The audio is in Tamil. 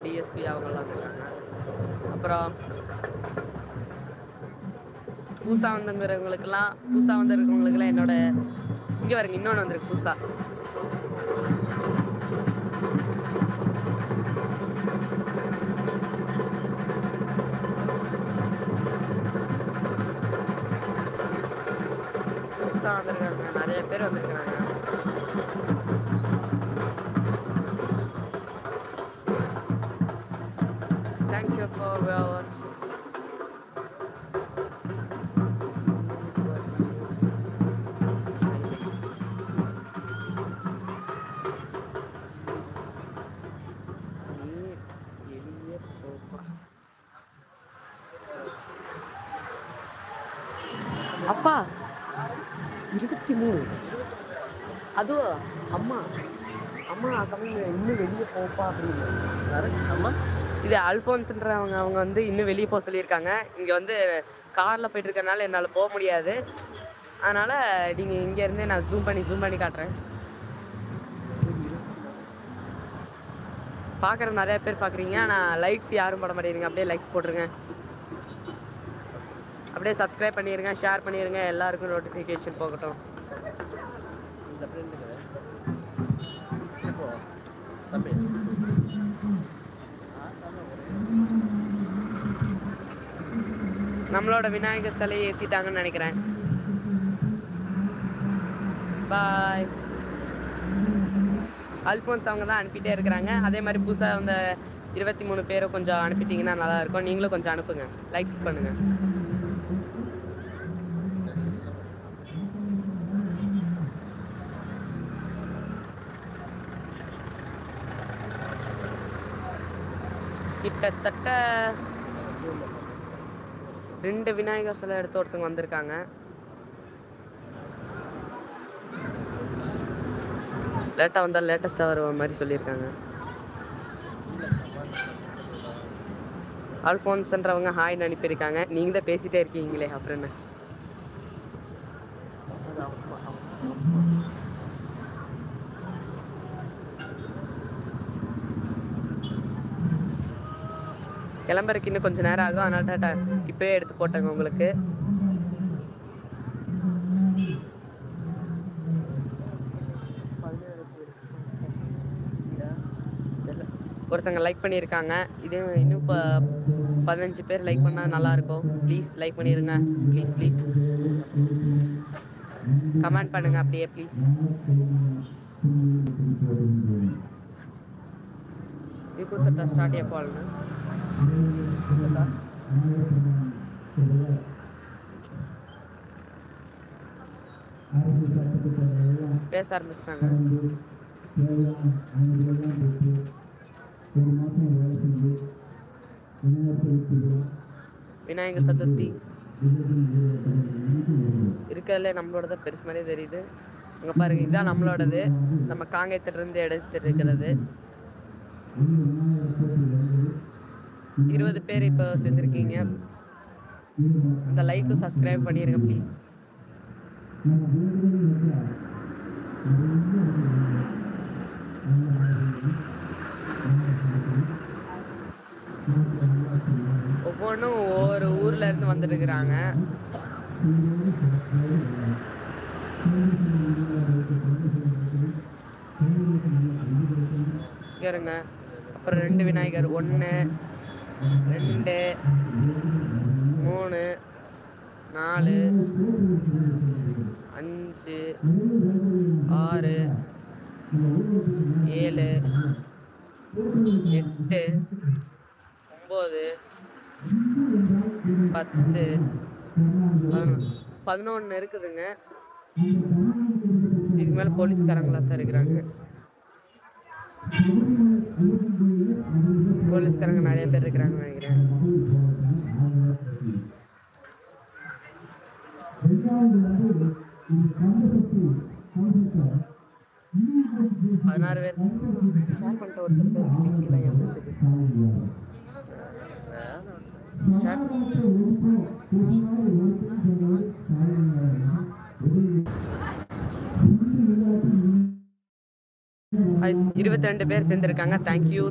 டிஎஸ்பி அவங்கெல்லாம் வந்துருக்காங்க. அப்புறம் புதுசாக வந்திருக்கவங்களுக்கெல்லாம் என்னோட இங்கே வருங்க இன்னொன்று வந்திருக்கு புதுசாக. வந்திருக்காங்க, நிறைய பேர் வந்திருக்காங்க. தேங்க்யூ ஃபார் வாட்சிங். அப்பா 23 அதுவும் அம்மா தமிழ் இன்னும் வெளியே போப்பா அப்படின்னு அம்மா. இது அல்ஃபோன்ஸ்ன்றவங்க அவங்க வந்து இன்னும் வெளியே போக சொல்லியிருக்காங்க. இங்கே வந்து காரில் போயிட்டு இருக்கறனால என்னால் போக முடியாது. அதனால் நீங்கள் இங்கேருந்தே நான் ஜூம் பண்ணி காட்டுறேன். பார்க்குற நிறையா பேர் பார்க்குறீங்க, ஆனால் லைக்ஸ் யாரும் போட மாட்டேங்கிறீங்க. அப்படியே லைக்ஸ் போட்டுருங்க, அப்படியே சப்ஸ்கிரைப் பண்ணிடுங்க, ஷேர் பண்ணிடுங்க, எல்லாருக்கும் நோட்டிஃபிகேஷன் போகட்டும். நம்மளோட விநாயகர் சிலையை ஏற்றிட்டாங்கன்னு நினைக்கிறேன். பாய். அல்ஃபோன்ஸ் அவங்க தான் அனுப்பிட்டே இருக்கிறாங்க. அதே மாதிரி புதுசாக அந்த 23 பேரை கொஞ்சம் அனுப்பிட்டீங்கன்னா நல்லாயிருக்கும். நீங்களும் கொஞ்சம் அனுப்புங்க, லைக்ஸ் பண்ணுங்கள். கிட்டத்தட்ட 2 விநாயகர் சிலை எடுத்து ஒருத்தவங்க வந்திருக்காங்க. லேட்டாக வந்தால் லேட்டஸ்ட்டாக வர மாதிரி சொல்லியிருக்காங்க. அல்ஃபோன்ஸ்ன்றவங்க ஹாய்னு அனுப்பியிருக்காங்க. நீங்கள் தான் பேசிகிட்டே இருக்கீங்களே, அப்புறம் என்ன. கிளம்புறதுக்கு இன்னும் கொஞ்சம் நேரம் ஆகும், அதனால டாட்டா இப்போயே எடுத்து போட்டாங்க உங்களுக்கு. ஒருத்தங்க லைக் பண்ணியிருக்காங்க. இது இன்னும் இப்போ 15 பேர் லைக் பண்ணால் நல்லாயிருக்கும். ப்ளீஸ் லைக் பண்ணிடுங்க, ப்ளீஸ் கமெண்ட் பண்ணுங்கள் அப்படியே ப்ளீஸ். இது கொடுத்துட்டா ஸ்டார்ட் எப்போல்னு பேச ஆரம்பிச்சிட்டாங்க. விநாயகர் சதுர்த்தி இருக்கிறதுல நம்மளோட பெருசு மாதிரியே தெரியுது. அங்கே பாருங்க, இதுதான் நம்மளோடது. நம்ம காங்கேயத்திலிருந்து எடுத்துட்டு இருக்கிறது. 20 பேர் இப்போ சேர்ந்துருக்கீங்க. அந்த லைக்கும் சப்ஸ்கிரைப் பண்ணிடுங்க ப்ளீஸ். ஒவ்வொன்றும் ஒவ்வொரு ஊர்ல இருந்து வந்துட்டு இருக்கிறாங்க. இருங்க. அப்புறம் 2 விநாயகர், 1 2 3 4 5 6 7 8 9 10 11 இருக்குதுங்க. இதுக்கு மேலே போலீஸ்காரங்களா தான் இருக்கிறாங்க. போலீஸ்காரங்க நிறைய பேர் இருக்கிறாங்கன்னு நினைக்கிறேன். 16 பேர் ஷேர் பண்ணிட்டு ஒரு சில பேர் ஷேர் 22 பேர் சேர்ந்துருக்காங்க. தேங்க்யூ.